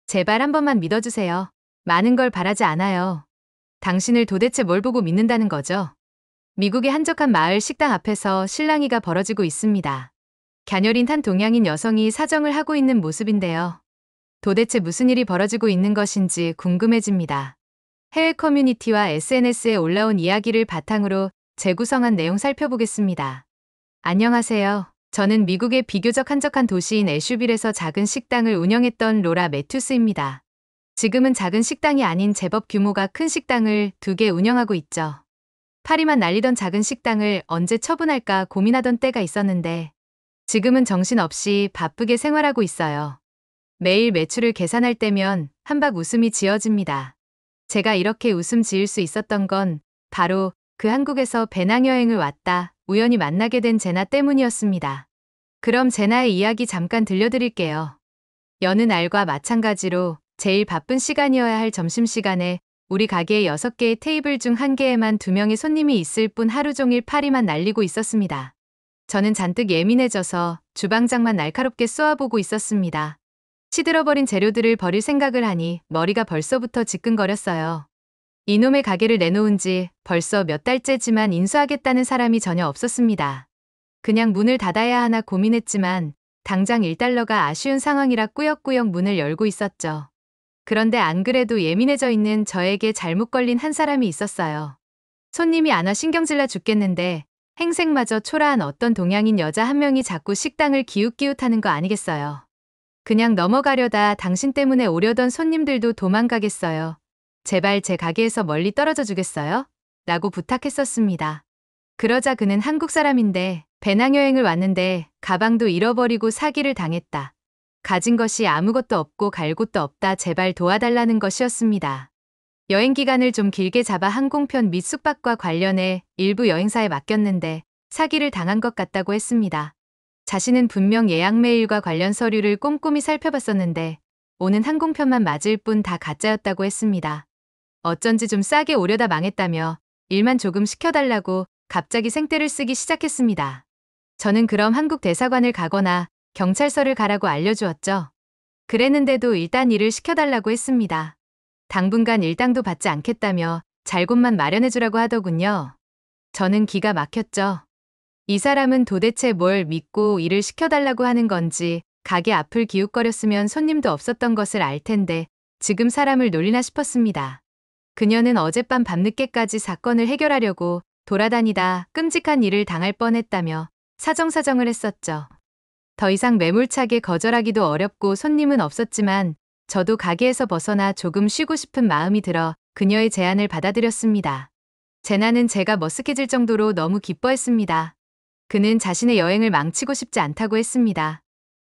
제발 한 번만 믿어주세요. 많은 걸 바라지 않아요. 당신을 도대체 뭘 보고 믿는다는 거죠? 미국의 한적한 마을 식당 앞에서 실랑이가 벌어지고 있습니다. 갸녀린 한 동양인 여성이 사정을 하고 있는 모습인데요. 도대체 무슨 일이 벌어지고 있는 것인지 궁금해집니다. 해외 커뮤니티와 SNS에 올라온 이야기를 바탕으로 재구성한 내용 살펴보겠습니다. 안녕하세요. 저는 미국의 비교적 한적한 도시인 애슈빌에서 작은 식당을 운영했던 로라 매튜스입니다. 지금은 작은 식당이 아닌 제법 규모가 큰 식당을 2개 운영하고 있죠. 파리만 날리던 작은 식당을 언제 처분할까 고민하던 때가 있었는데 지금은 정신없이 바쁘게 생활하고 있어요. 매일 매출을 계산할 때면 한박 웃음이 지어집니다. 제가 이렇게 웃음 지을 수 있었던 건 바로 그 한국에서 배낭여행을 왔다 우연히 만나게 된 제나 때문이었습니다. 그럼 제나의 이야기 잠깐 들려드릴게요. 여느 날과 마찬가지로 제일 바쁜 시간이어야 할 점심시간에 우리 가게의 6개의 테이블 중 1개에만 2명의 손님이 있을 뿐 하루 종일 파리만 날리고 있었습니다. 저는 잔뜩 예민해져서 주방장만 날카롭게 쏘아보고 있었습니다. 시들어버린 재료들을 버릴 생각을 하니 머리가 벌써부터 지끈거렸어요. 이놈의 가게를 내놓은 지 벌써 몇 달째지만 인수하겠다는 사람이 전혀 없었습니다. 그냥 문을 닫아야 하나 고민했지만 당장 1달러가 아쉬운 상황이라 꾸역꾸역 문을 열고 있었죠. 그런데 안 그래도 예민해져 있는 저에게 잘못 걸린 한 사람이 있었어요. 손님이 안 와 신경질나 죽겠는데 행색마저 초라한 어떤 동양인 여자 한 명이 자꾸 식당을 기웃기웃하는 거 아니겠어요. 그냥 넘어가려다 당신 때문에 오려던 손님들도 도망가겠어요. 제발 제 가게에서 멀리 떨어져 주겠어요? 라고 부탁했었습니다. 그러자 그는 한국 사람인데 배낭여행을 왔는데 가방도 잃어버리고 사기를 당했다. 가진 것이 아무것도 없고 갈 곳도 없다. 제발 도와달라는 것이었습니다. 여행 기간을 좀 길게 잡아 항공편 및 숙박과 관련해 일부 여행사에 맡겼는데 사기를 당한 것 같다고 했습니다. 자신은 분명 예약 메일과 관련 서류를 꼼꼼히 살펴봤었는데 오는 항공편만 맞을 뿐 다 가짜였다고 했습니다. 어쩐지 좀 싸게 오려다 망했다며 일만 조금 시켜달라고 갑자기 생떼를 쓰기 시작했습니다. 저는 그럼 한국 대사관을 가거나 경찰서를 가라고 알려주었죠. 그랬는데도 일단 일을 시켜달라고 했습니다. 당분간 일당도 받지 않겠다며 잘 곳만 마련해주라고 하더군요. 저는 기가 막혔죠. 이 사람은 도대체 뭘 믿고 일을 시켜달라고 하는 건지 가게 앞을 기웃거렸으면 손님도 없었던 것을 알 텐데 지금 사람을 놀리나 싶었습니다. 그녀는 어젯밤 밤늦게까지 사건을 해결하려고 돌아다니다 끔찍한 일을 당할 뻔했다며 사정사정을 했었죠. 더 이상 매몰차게 거절하기도 어렵고 손님은 없었지만 저도 가게에서 벗어나 조금 쉬고 싶은 마음이 들어 그녀의 제안을 받아들였습니다. 제나는 제가 머쓱해질 정도로 너무 기뻐했습니다. 그는 자신의 여행을 망치고 싶지 않다고 했습니다.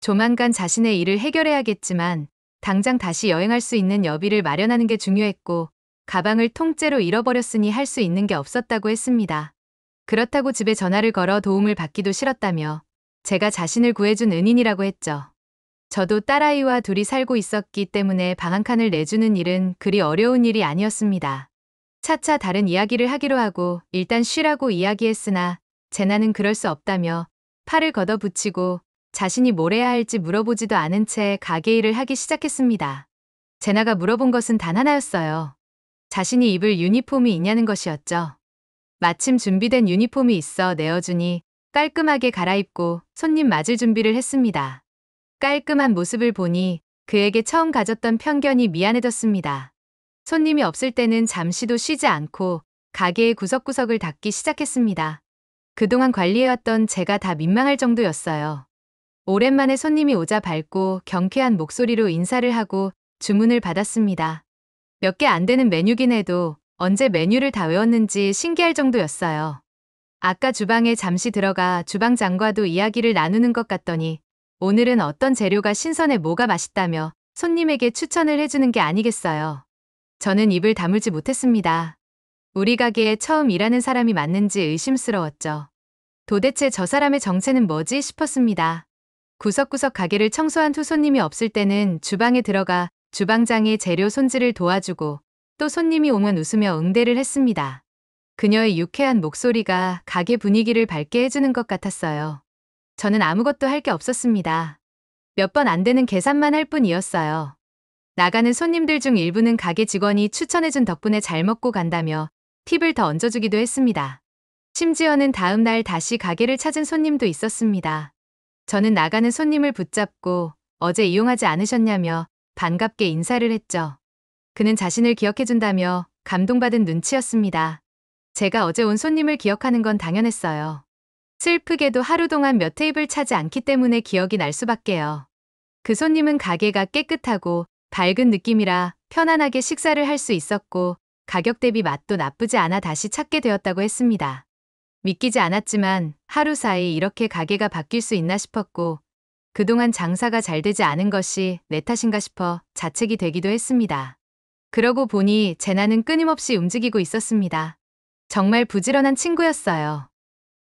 조만간 자신의 일을 해결해야겠지만 당장 다시 여행할 수 있는 여비를 마련하는 게 중요했고 가방을 통째로 잃어버렸으니 할 수 있는 게 없었다고 했습니다. 그렇다고 집에 전화를 걸어 도움을 받기도 싫었다며 제가 자신을 구해준 은인이라고 했죠. 저도 딸아이와 둘이 살고 있었기 때문에 방 한 칸을 내주는 일은 그리 어려운 일이 아니었습니다. 차차 다른 이야기를 하기로 하고 일단 쉬라고 이야기했으나 제나는 그럴 수 없다며 팔을 걷어붙이고 자신이 뭘 해야 할지 물어보지도 않은 채 가게 일을 하기 시작했습니다. 제나가 물어본 것은 단 하나였어요. 자신이 입을 유니폼이 있냐는 것이었죠. 마침 준비된 유니폼이 있어 내어주니 깔끔하게 갈아입고 손님 맞을 준비를 했습니다. 깔끔한 모습을 보니 그에게 처음 가졌던 편견이 미안해졌습니다. 손님이 없을 때는 잠시도 쉬지 않고 가게의 구석구석을 닦기 시작했습니다. 그동안 관리해왔던 제가 다 민망할 정도였어요. 오랜만에 손님이 오자 밝고 경쾌한 목소리로 인사를 하고 주문을 받았습니다. 몇 개 안 되는 메뉴긴 해도 언제 메뉴를 다 외웠는지 신기할 정도였어요. 아까 주방에 잠시 들어가 주방장과도 이야기를 나누는 것 같더니 오늘은 어떤 재료가 신선해 뭐가 맛있다며 손님에게 추천을 해주는 게 아니겠어요. 저는 입을 다물지 못했습니다. 우리 가게에 처음 일하는 사람이 맞는지 의심스러웠죠. 도대체 저 사람의 정체는 뭐지 싶었습니다. 구석구석 가게를 청소한 후 손님이 없을 때는 주방에 들어가 주방장의 재료 손질을 도와주고 또 손님이 오면 웃으며 응대를 했습니다. 그녀의 유쾌한 목소리가 가게 분위기를 밝게 해주는 것 같았어요. 저는 아무것도 할 게 없었습니다. 몇 번 안 되는 계산만 할 뿐이었어요. 나가는 손님들 중 일부는 가게 직원이 추천해준 덕분에 잘 먹고 간다며 팁을 더 얹어주기도 했습니다. 심지어는 다음 날 다시 가게를 찾은 손님도 있었습니다. 저는 나가는 손님을 붙잡고 어제 이용하지 않으셨냐며 반갑게 인사를 했죠. 그는 자신을 기억해준다며 감동받은 눈치였습니다. 제가 어제 온 손님을 기억하는 건 당연했어요. 슬프게도 하루 동안 몇 테이블 차지 않기 때문에 기억이 날 수밖에요. 그 손님은 가게가 깨끗하고 밝은 느낌이라 편안하게 식사를 할 수 있었고 가격 대비 맛도 나쁘지 않아 다시 찾게 되었다고 했습니다. 믿기지 않았지만 하루 사이 이렇게 가게가 바뀔 수 있나 싶었고 그동안 장사가 잘 되지 않은 것이 내 탓인가 싶어 자책이 되기도 했습니다. 그러고 보니 제나는 끊임없이 움직이고 있었습니다. 정말 부지런한 친구였어요.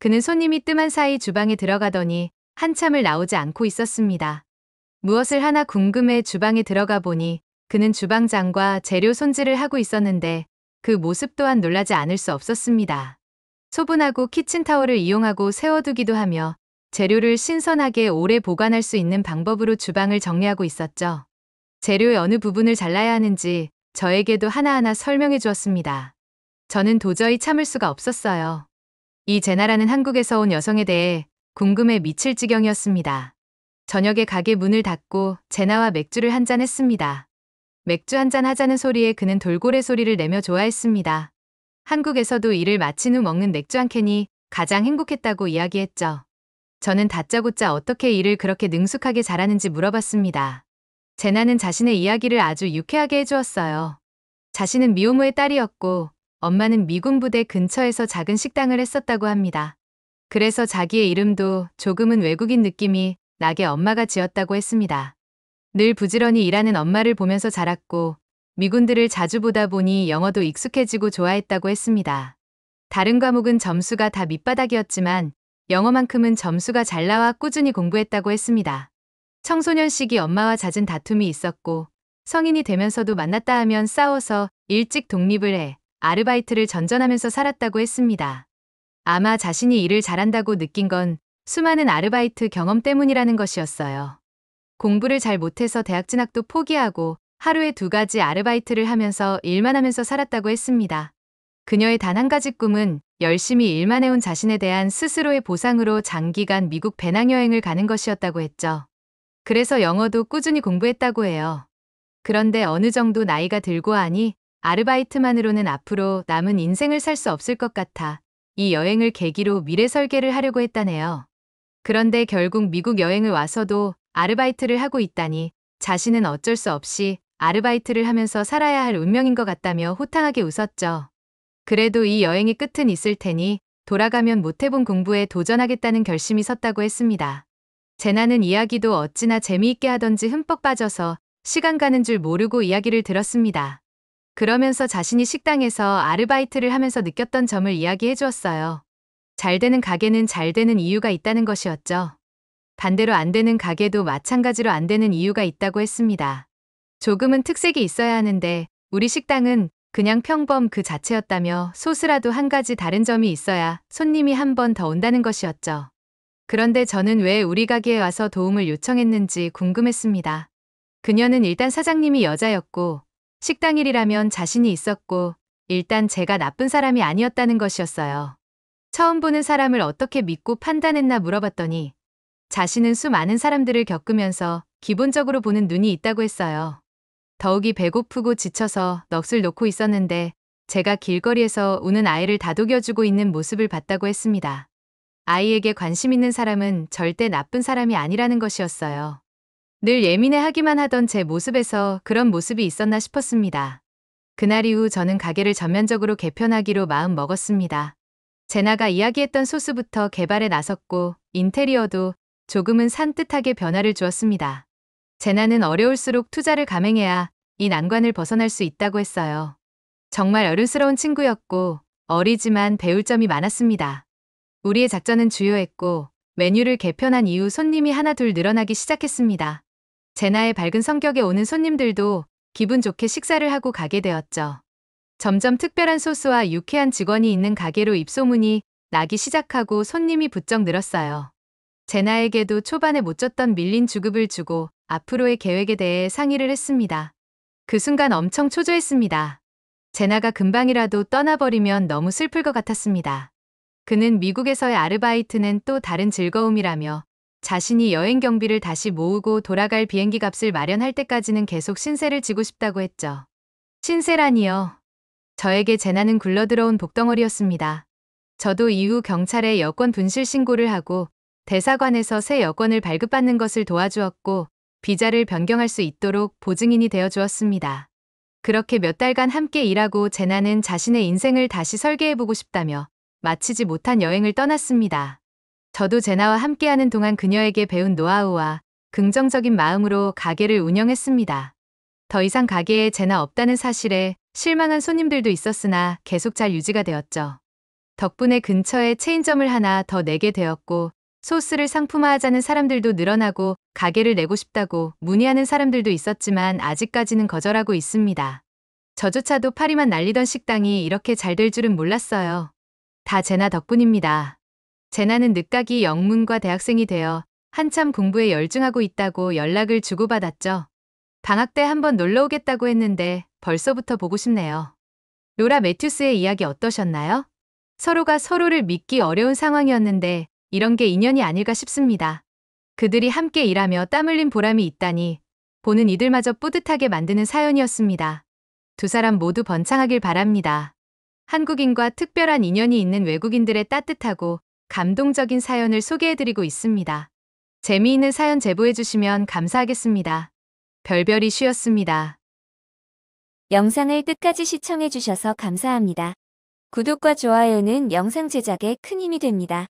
그는 손님이 뜸한 사이 주방에 들어가더니 한참을 나오지 않고 있었습니다. 무엇을 하나 궁금해 주방에 들어가 보니 그는 주방장과 재료 손질을 하고 있었는데 그 모습 또한 놀라지 않을 수 없었습니다. 소분하고 키친타월을 이용하고 세워두기도 하며 재료를 신선하게 오래 보관할 수 있는 방법으로 주방을 정리하고 있었죠. 재료의 어느 부분을 잘라야 하는지 저에게도 하나하나 설명해 주었습니다. 저는 도저히 참을 수가 없었어요. 이 제나라는 한국에서 온 여성에 대해 궁금해 미칠 지경이었습니다. 저녁에 가게 문을 닫고 제나와 맥주를 한잔 했습니다. 맥주 한잔 하자는 소리에 그는 돌고래 소리를 내며 좋아했습니다. 한국에서도 일을 마친 후 먹는 맥주 한 캔이 가장 행복했다고 이야기했죠. 저는 다짜고짜 어떻게 일을 그렇게 능숙하게 잘하는지 물어봤습니다. 제나는 자신의 이야기를 아주 유쾌하게 해주었어요. 자신은 미혼모의 딸이었고 엄마는 미군 부대 근처에서 작은 식당을 했었다고 합니다. 그래서 자기의 이름도 조금은 외국인 느낌이 나게 엄마가 지었다고 했습니다. 늘 부지런히 일하는 엄마를 보면서 자랐고 미군들을 자주 보다 보니 영어도 익숙해지고 좋아했다고 했습니다. 다른 과목은 점수가 다 밑바닥이었지만 영어만큼은 점수가 잘 나와 꾸준히 공부했다고 했습니다. 청소년 시기 엄마와 잦은 다툼이 있었고 성인이 되면서도 만났다 하면 싸워서 일찍 독립을 해 아르바이트를 전전하면서 살았다고 했습니다. 아마 자신이 일을 잘한다고 느낀 건 수많은 아르바이트 경험 때문이라는 것이었어요. 공부를 잘 못해서 대학 진학도 포기하고 하루에 2가지 아르바이트를 하면서 일만 하면서 살았다고 했습니다. 그녀의 단 한 가지 꿈은 열심히 일만 해온 자신에 대한 스스로의 보상으로 장기간 미국 배낭여행을 가는 것이었다고 했죠. 그래서 영어도 꾸준히 공부했다고 해요. 그런데 어느 정도 나이가 들고 하니 아르바이트만으로는 앞으로 남은 인생을 살 수 없을 것 같아 이 여행을 계기로 미래 설계를 하려고 했다네요. 그런데 결국 미국 여행을 와서도 아르바이트를 하고 있다니 자신은 어쩔 수 없이 아르바이트를 하면서 살아야 할 운명인 것 같다며 호탕하게 웃었죠. 그래도 이 여행의 끝은 있을 테니 돌아가면 못해본 공부에 도전하겠다는 결심이 섰다고 했습니다. 제나는 이야기도 어찌나 재미있게 하던지 흠뻑 빠져서 시간 가는 줄 모르고 이야기를 들었습니다. 그러면서 자신이 식당에서 아르바이트를 하면서 느꼈던 점을 이야기해 주었어요. 잘 되는 가게는 잘 되는 이유가 있다는 것이었죠. 반대로 안 되는 가게도 마찬가지로 안 되는 이유가 있다고 했습니다. 조금은 특색이 있어야 하는데 우리 식당은 그냥 평범 그 자체였다며 소스라도 한 가지 다른 점이 있어야 손님이 한 번 더 온다는 것이었죠. 그런데 저는 왜 우리 가게에 와서 도움을 요청했는지 궁금했습니다. 그녀는 일단 사장님이 여자였고 식당 일이라면 자신이 있었고 일단 제가 나쁜 사람이 아니었다는 것이었어요. 처음 보는 사람을 어떻게 믿고 판단했나 물어봤더니 자신은 수많은 사람들을 겪으면서 기본적으로 보는 눈이 있다고 했어요. 더욱이 배고프고 지쳐서 넋을 놓고 있었는데 제가 길거리에서 우는 아이를 다독여주고 있는 모습을 봤다고 했습니다. 아이에게 관심 있는 사람은 절대 나쁜 사람이 아니라는 것이었어요. 늘 예민해하기만 하던 제 모습에서 그런 모습이 있었나 싶었습니다. 그날 이후 저는 가게를 전면적으로 개편하기로 마음 먹었습니다. 제나가 이야기했던 소스부터 개발에 나섰고 인테리어도 조금은 산뜻하게 변화를 주었습니다. 제나는 어려울수록 투자를 감행해야 이 난관을 벗어날 수 있다고 했어요. 정말 어른스러운 친구였고 어리지만 배울 점이 많았습니다. 우리의 작전은 주요했고 메뉴를 개편한 이후 손님이 하나둘 늘어나기 시작했습니다. 제나의 밝은 성격에 오는 손님들도 기분 좋게 식사를 하고 가게 되었죠. 점점 특별한 소스와 유쾌한 직원이 있는 가게로 입소문이 나기 시작하고 손님이 부쩍 늘었어요. 제나에게도 초반에 못 줬던 밀린 주급을 주고 앞으로의 계획에 대해 상의를 했습니다. 그 순간 엄청 초조했습니다. 제나가 금방이라도 떠나버리면 너무 슬플 것 같았습니다. 그는 미국에서의 아르바이트는 또 다른 즐거움이라며 자신이 여행 경비를 다시 모으고 돌아갈 비행기 값을 마련할 때까지는 계속 신세를 지고 싶다고 했죠. 신세라니요. 저에게 제나는 굴러들어온 복덩어리였습니다. 저도 이후 경찰에 여권 분실 신고를 하고 대사관에서 새 여권을 발급받는 것을 도와주었고 비자를 변경할 수 있도록 보증인이 되어 주었습니다. 그렇게 몇 달간 함께 일하고 제나는 자신의 인생을 다시 설계해보고 싶다며 마치지 못한 여행을 떠났습니다. 저도 제나와 함께하는 동안 그녀에게 배운 노하우와 긍정적인 마음으로 가게를 운영했습니다. 더 이상 가게에 제나 없다는 사실에 실망한 손님들도 있었으나 계속 잘 유지가 되었죠. 덕분에 근처에 체인점을 하나 더 내게 되었고 소스를 상품화하자는 사람들도 늘어나고 가게를 내고 싶다고 문의하는 사람들도 있었지만 아직까지는 거절하고 있습니다. 저조차도 파리만 날리던 식당이 이렇게 잘 될 줄은 몰랐어요. 다 제나 덕분입니다. 제나는 늦가기 영문과 대학생이 되어 한참 공부에 열중하고 있다고 연락을 주고받았죠. 방학 때 한번 놀러 오겠다고 했는데 벌써부터 보고 싶네요. 로라 매튜스의 이야기 어떠셨나요? 서로가 서로를 믿기 어려운 상황이었는데 이런 게 인연이 아닐까 싶습니다. 그들이 함께 일하며 땀 흘린 보람이 있다니 보는 이들마저 뿌듯하게 만드는 사연이었습니다. 두 사람 모두 번창하길 바랍니다. 한국인과 특별한 인연이 있는 외국인들의 따뜻하고 감동적인 사연을 소개해드리고 있습니다. 재미있는 사연 제보해주시면 감사하겠습니다. 별별이 쉬었습니다. 영상을 끝까지 시청해주셔서 감사합니다. 구독과 좋아요는 영상 제작에 큰 힘이 됩니다.